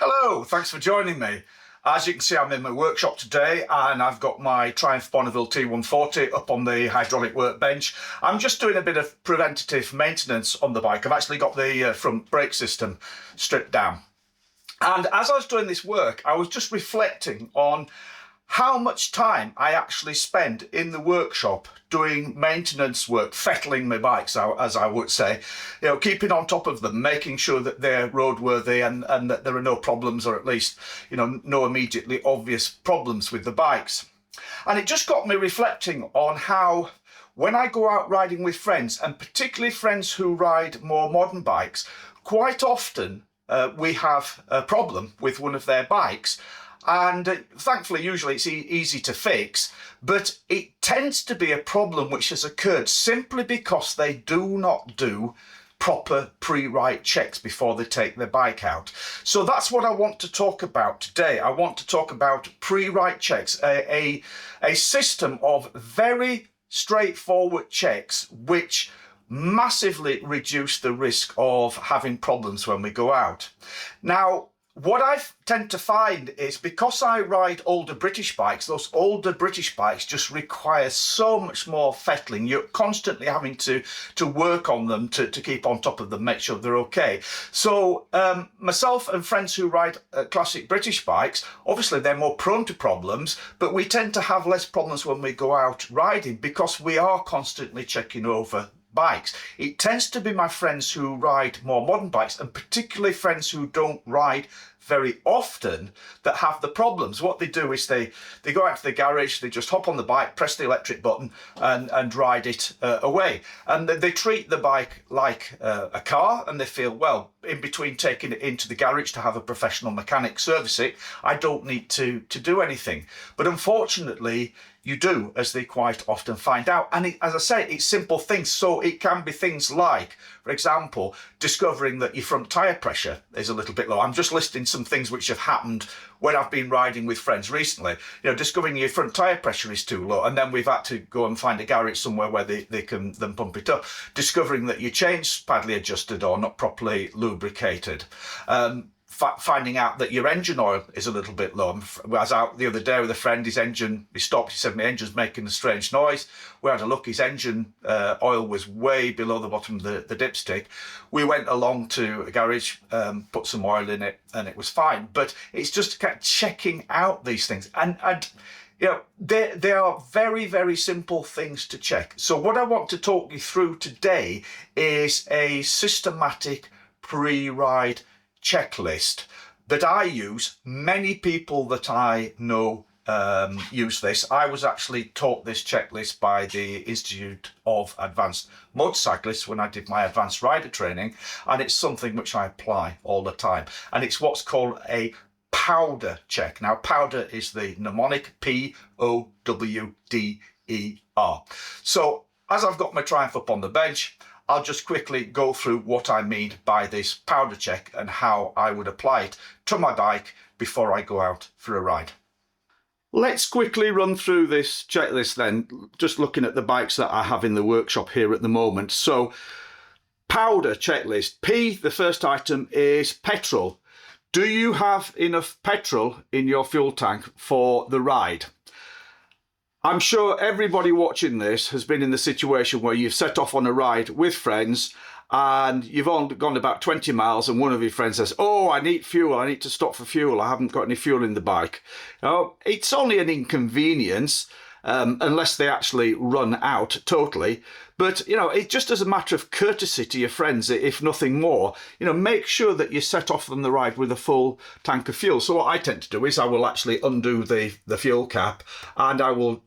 Hello, thanks for joining me. As you can see, I'm in my workshop today and I've got my Triumph Bonneville T140 up on the hydraulic workbench. I'm just doing a bit of preventative maintenance on the bike. I've actually got the front brake system stripped down. And as I was doing this work, I was just reflecting on how much time I actually spend in the workshop doing maintenance work, fettling my bikes, as I would say, keeping on top of them, making sure that they're roadworthy and that there are no problems, or at least, no immediately obvious problems with the bikes. And it just got me reflecting on how, when I go out riding with friends, and particularly friends who ride more modern bikes, quite often we have a problem with one of their bikes. And thankfully, usually it's easy to fix, but it tends to be a problem which has occurred simply because they do not do proper pre-ride checks before they take their bike out. So that's what I want to talk about today. I want to talk about pre-ride checks, a system of very straightforward checks which massively reduce the risk of having problems when we go out. Now, what I tend to find is, because I ride older British bikes, those older British bikes just require so much more fettling. You're constantly having to work on them to keep on top of them, make sure they're okay. So myself and friends who ride classic British bikes, obviously they're more prone to problems, but we tend to have less problems when we go out riding because we are constantly checking over bikes. It tends to be my friends who ride more modern bikes, and particularly friends who don't ride very often, that have the problems. What they do is they go out to the garage, they just hop on the bike, press the electric button and ride it away. And they treat the bike like a car, and they feel, well, in between taking it into the garage to have a professional mechanic service it, I don't need to do anything. But unfortunately, you do, as they quite often find out. And as I say, it's simple things. So it can be things like, for example, discovering that your front tyre pressure is a little bit low. I'm just listing some things which have happened when I've been riding with friends recently. Discovering your front tyre pressure is too low, and then we've had to go and find a garage somewhere where they can then pump it up. Discovering that your chain's badly adjusted or not properly lubricated. Finding out that your engine oil is a little bit low. I was out the other day with a friend, he stopped, he said, my engine's making a strange noise. We had a look, his engine oil was way below the bottom of the dipstick. We went along to a garage, put some oil in it, and it was fine. But it's just checking out these things. And they are very, very simple things to check. So what I want to talk you through today is a systematic pre-ride checklist that I use. Many people that I know use this. I was actually taught this checklist by the Institute of Advanced Motorcyclists when I did my advanced rider training, and it's something which I apply all the time. And it's what's called a powder check. Now, powder is the mnemonic Powder. So as I've got my Triumph up on the bench, I'll just quickly go through what I mean by this powder check and how I would apply it to my bike before I go out for a ride. Let's quickly run through this checklist then, just looking at the bikes that I have in the workshop here at the moment. So, powder checklist. P, the first item, is petrol. Do you have enough petrol in your fuel tank for the ride? I'm sure everybody watching this has been in the situation where you've set off on a ride with friends and you've only gone about 20 miles and one of your friends says, oh, I need fuel, I need to stop for fuel, I haven't got any fuel in the bike. It's only an inconvenience unless they actually run out totally. But, it just as a matter of courtesy to your friends, if nothing more, make sure that you set off on the ride with a full tank of fuel. So what I tend to do is I will actually undo the fuel cap and I will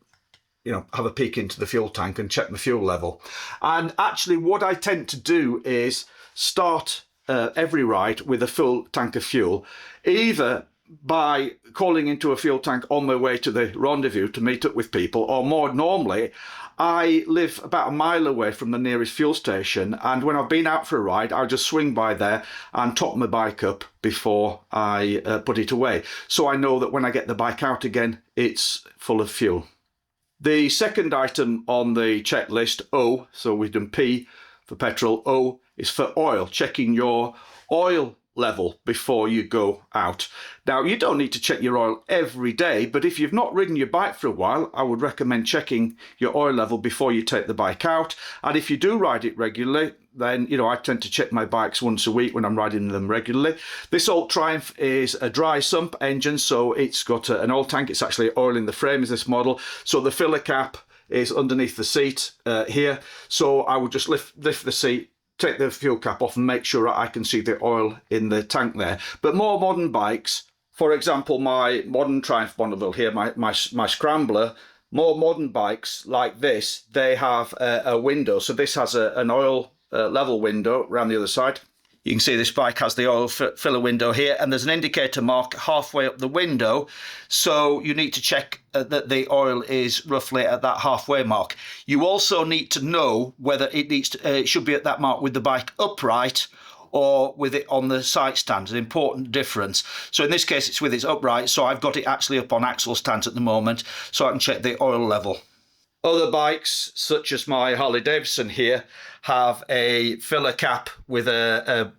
have a peek into the fuel tank and check my fuel level. And actually what I tend to do is start every ride with a full tank of fuel, either by calling into a fuel tank on my way to the rendezvous to meet up with people, or more normally, I live about a mile away from the nearest fuel station, and when I've been out for a ride, I'll just swing by there and top my bike up before I put it away. So I know that when I get the bike out again, it's full of fuel. The second item on the checklist, O, so we've done P for petrol, O is for oil, checking your oil level before you go out. Now, you don't need to check your oil every day, but if you've not ridden your bike for a while, I would recommend checking your oil level before you take the bike out. And if you do ride it regularly, then, you know, I tend to check my bikes once a week when I'm riding them regularly. This old Triumph is a dry sump engine, so it's got an oil tank. It's actually oil in the frame is this model. So the filler cap is underneath the seat here. So I would just lift the seat, take the fuel cap off and make sure I can see the oil in the tank there. But more modern bikes, for example, my modern Triumph Bonneville here, my Scrambler, more modern bikes like this, they have a window. So this has an oil level window around the other side. You can see this bike has the oil filler window here, and there's an indicator mark halfway up the window. So you need to check that the oil is roughly at that halfway mark. You also need to know whether it should be at that mark with the bike upright or with it on the sight stand. An important difference. So in this case, it's with its upright. So I've got it actually up on axle stands at the moment, so I can check the oil level. Other bikes, such as my Harley Davidson here, have a filler cap with a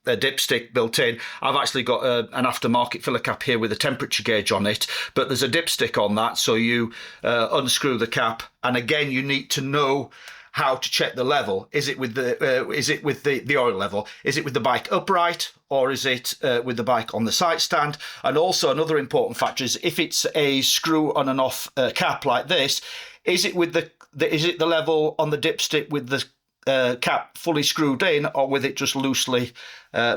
dipstick built in. I've actually got an aftermarket filler cap here with a temperature gauge on it, but there's a dipstick on that, so you unscrew the cap, and again you need to know how to check the level. Is it with the oil level? Is it with the bike upright, or is it with the bike on the sight stand? And also another important factor is if it's a screw on and off cap like this, is it with the level on the dipstick with the cap fully screwed in, or with it just loosely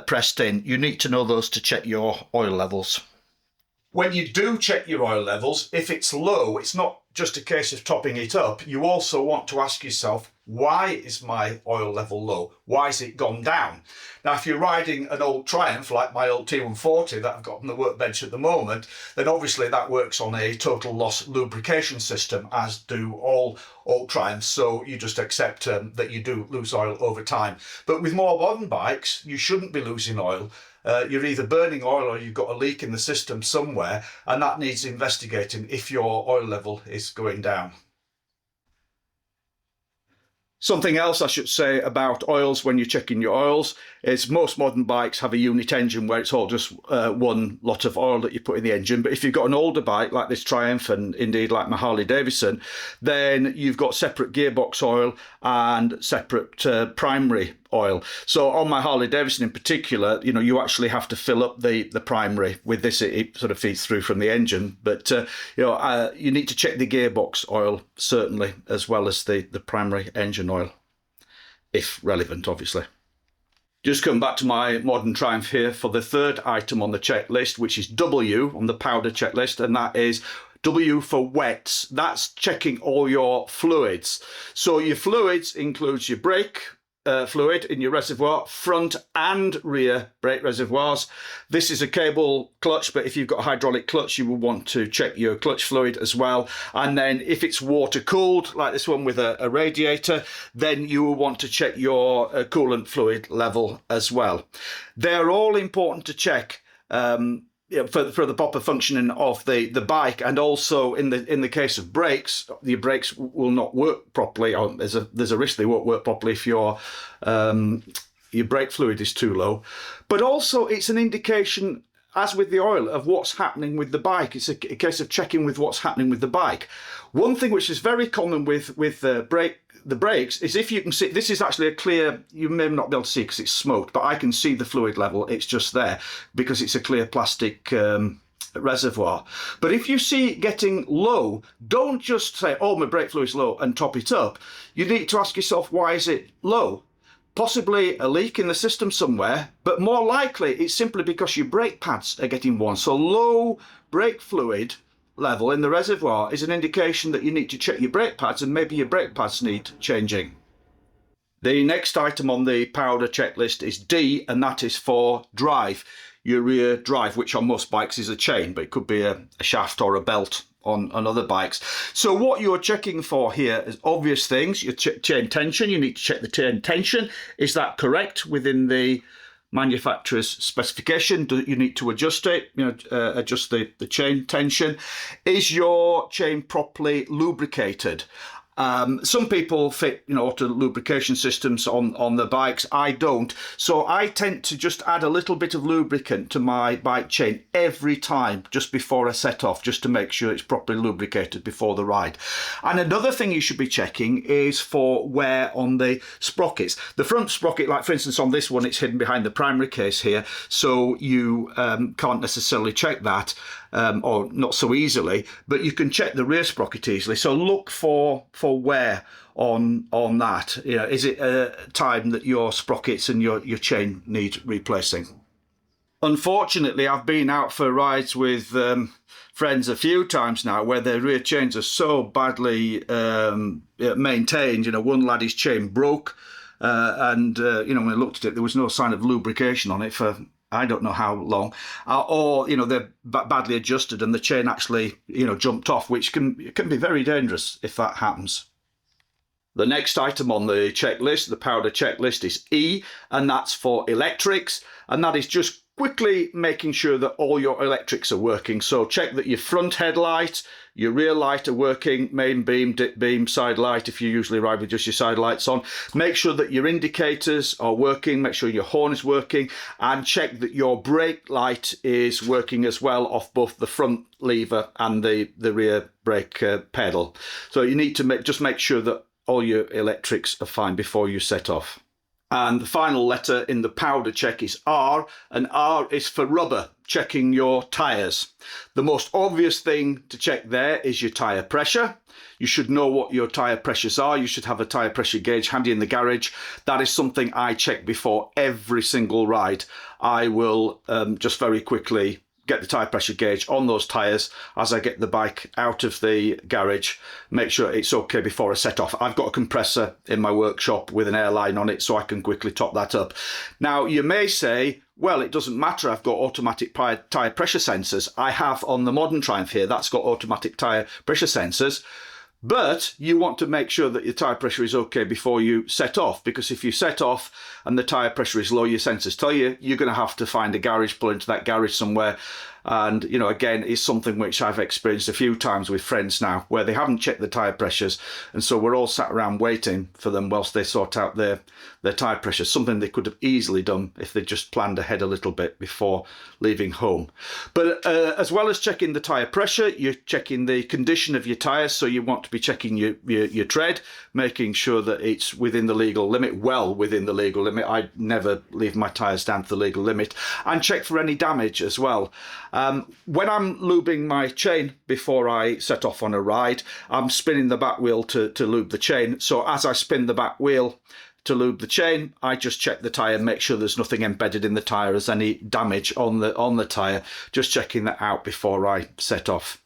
pressed in? You need to know those to check your oil levels. When you do check your oil levels, if it's low, it's not just a case of topping it up. You also want to ask yourself, why is my oil level low? Why has it gone down? Now, if you're riding an old Triumph, like my old T140 that I've got on the workbench at the moment, then obviously that works on a total loss lubrication system, as do all old Triumphs. So you just accept that you do lose oil over time. But with more modern bikes, you shouldn't be losing oil. You're either burning oil or you've got a leak in the system somewhere, and that needs investigating if your oil level is going down. Something else I should say about oils when you're checking your oils is most modern bikes have a unit engine where it's all just one lot of oil that you put in the engine. But if you've got an older bike like this Triumph, and indeed like my Harley Davidson, then you've got separate gearbox oil and separate primary oil. So on my Harley Davidson in particular, you know, you actually have to fill up the primary. With this, it sort of feeds through from the engine. But you need to check the gearbox oil certainly, as well as the primary engine oil, if relevant, obviously. Just come back to my modern Triumph here for the third item on the checklist, which is W on the powder checklist, and that is W for wets. That's checking all your fluids. So your fluids includes your brake fluid in your reservoir, front and rear brake reservoirs. This is a cable clutch, but if you've got a hydraulic clutch, you will want to check your clutch fluid as well. And then if it's water cooled, like this one with a radiator, then you will want to check your coolant fluid level as well. They're all important to check for the proper functioning of the bike, and also in the case of brakes, your brakes will not work properly, or there's a risk they won't work properly if your brake fluid is too low. But also it's an indication, as with the oil, of what's happening with the bike. It's a case of checking with what's happening with the bike. One thing which is very common with the brakes is, if you can see, this is actually a clear, you may not be able to see because it's smoked, but I can see the fluid level. It's just there because it's a clear plastic reservoir. But if you see it getting low, don't just say, oh, my brake fluid's low, and top it up. You need to ask yourself, why is it low? Possibly a leak in the system somewhere, but more likely it's simply because your brake pads are getting worn. So low brake fluid level in the reservoir is an indication that you need to check your brake pads, and maybe your brake pads need changing. The next item on the powder checklist is D, and that is for drive. Your rear drive, which on most bikes is a chain, but it could be a shaft or a belt on other bikes. So what you're checking for here is obvious things. Your chain tension, you need to check the chain tension. Is that correct within the manufacturer's specification? Do you need to adjust it, adjust the chain tension? Is your chain properly lubricated? Some people fit, auto lubrication systems on their bikes. I don't. So I tend to just add a little bit of lubricant to my bike chain every time just before I set off, just to make sure it's properly lubricated before the ride. And another thing you should be checking is for wear on the sprockets. The front sprocket, like for instance on this one, it's hidden behind the primary case here, so you can't necessarily check that, or not so easily, but you can check the rear sprocket easily. So look for wear on that. Is it a time that your sprockets and your chain need replacing? Unfortunately, I've been out for rides with friends a few times now where their rear chains are so badly maintained. One laddie's chain broke, and when I looked at it, there was no sign of lubrication on it for I don't know how long, or they're badly adjusted and the chain actually jumped off, which can be very dangerous if that happens. The next item on the checklist, the powder checklist, is E, and that's for electrics, and that is just quickly making sure that all your electrics are working. So check that your front headlight, your rear light are working, main beam, dip beam, side light if you usually ride with just your side lights on. Make sure that your indicators are working, make sure your horn is working, and check that your brake light is working as well off both the front lever and the rear brake pedal. So you need to just make sure that all your electrics are fine before you set off. And the final letter in the powder check is R, and R is for rubber, checking your tyres. The most obvious thing to check there is your tyre pressure. You should know what your tyre pressures are. You should have a tyre pressure gauge handy in the garage. That is something I check before every single ride. I will just very quickly get the tyre pressure gauge on those tyres as I get the bike out of the garage, make sure it's okay before I set off. I've got a compressor in my workshop with an airline on it, so I can quickly top that up. Now you may say, well, it doesn't matter, I've got automatic tyre pressure sensors. I have on the modern Triumph here, that's got automatic tyre pressure sensors. But you want to make sure that your tyre pressure is okay before you set off, because if you set off and the tyre pressure is low, your sensors tell you, you're going to have to find a garage, pull into that garage somewhere. And, again, it's something which I've experienced a few times with friends now, where they haven't checked the tyre pressures. And so we're all sat around waiting for them whilst they sort out their tyre pressure, something they could have easily done if they just planned ahead a little bit before leaving home. But as well as checking the tyre pressure, you're checking the condition of your tyres. So you want to be checking your tread, making sure that it's within the legal limit, well within the legal limit. I never leave my tyres down to the legal limit, and check for any damage as well. When I'm lubing my chain before I set off on a ride, I'm spinning the back wheel to lube the chain. So as I spin the back wheel to lube the chain, I just check the tyre, make sure there's nothing embedded in the tyre, there's any damage on the tyre, just checking that out before I set off.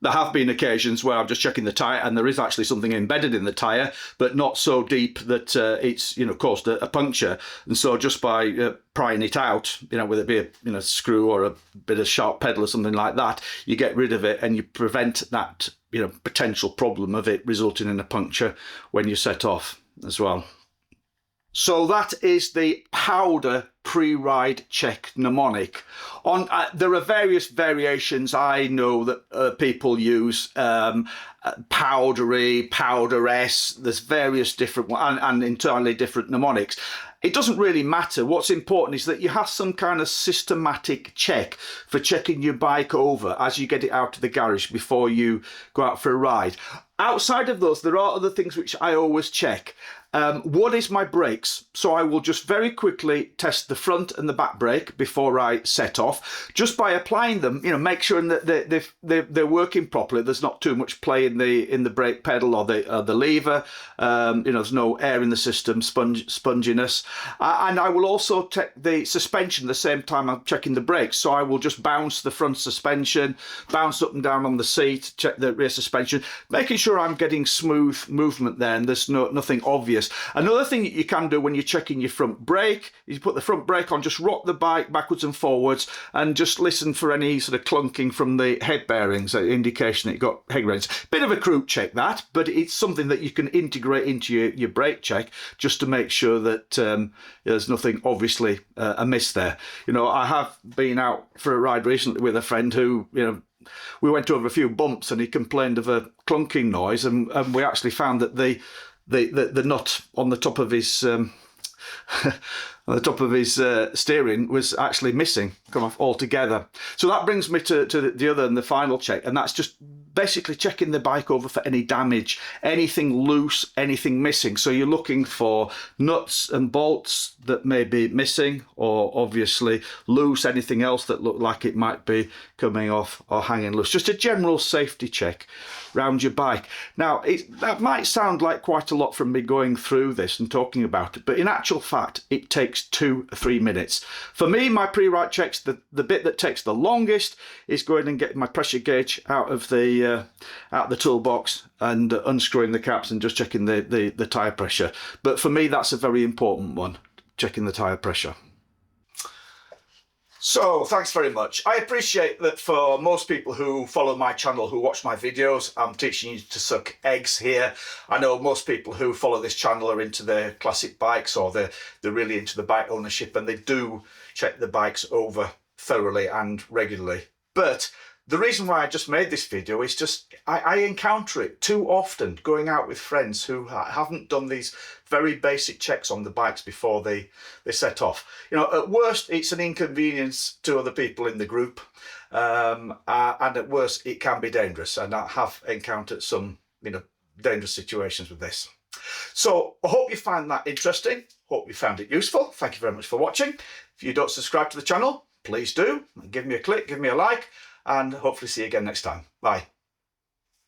There have been occasions where I'm just checking the tyre and there is actually something embedded in the tyre, but not so deep that it's caused a puncture. And so just by prying it out, whether it be a screw or a bit of sharp pedal or something like that, you get rid of it and you prevent that potential problem of it resulting in a puncture when you set off as well. So that is the powder pre-ride check mnemonic. There are various variations I know that people use, powdery, powder S, there's various different and entirely different mnemonics. It doesn't really matter. What's important is that you have some kind of systematic check for checking your bike over as you get it out to the garage before you go out for a ride. Outside of those, there are other things which I always check. One is my brakes. So I will just very quickly test the front and the back brake before I set off, just by applying them, make sure that they're working properly. There's not too much play in the brake pedal or the lever. There's no air in the system, sponginess. And I will also check the suspension at the same time I'm checking the brakes. So I will just bounce the front suspension, bounce up and down on the seat, check the rear suspension, making sure I'm getting smooth movement there and there's nothing obvious. Another thing that you can do when you're checking your front brake is you put the front brake on, just rock the bike backwards and forwards and just listen for any sort of clunking from the head bearings, an indication that you've got head bearings. Bit of a crude check that, but it's something that you can integrate into your brake check just to make sure that there's nothing obviously amiss there. I have been out for a ride recently with a friend who, we went over a few bumps and he complained of a clunking noise, and we actually found that the nut on the top of his on the top of his steering was actually missing, come off altogether. So that brings me to the other and the final check, and that's just basically checking the bike over for any damage, anything loose, anything missing. So you're looking for nuts and bolts that may be missing, or obviously loose, anything else that looked like it might be coming off or hanging loose. Just a general safety check round your bike. Now, that might sound like quite a lot from me going through this and talking about it, but in actual fact, it takes 2 or 3 minutes. For me, my pre-ride checks, the bit that takes the longest is going and getting my pressure gauge out of the toolbox and unscrewing the caps and just checking the tyre pressure. But for me, that's a very important one, checking the tyre pressure. So thanks very much. I appreciate that for most people who follow my channel, who watch my videos, I'm teaching you to suck eggs here. I know most people who follow this channel are into their classic bikes, or they're really into the bike ownership, and they do check the bikes over thoroughly and regularly. But the reason why I just made this video is just I encounter it too often going out with friends who haven't done these very basic checks on the bikes before they set off. You know, at worst, it's an inconvenience to other people in the group, and at worst, it can be dangerous. And I have encountered some, dangerous situations with this. So I hope you found that interesting. Hope you found it useful. Thank you very much for watching. If you don't subscribe to the channel, please do. Give me a click, give me a like, and hopefully see you again next time. Bye.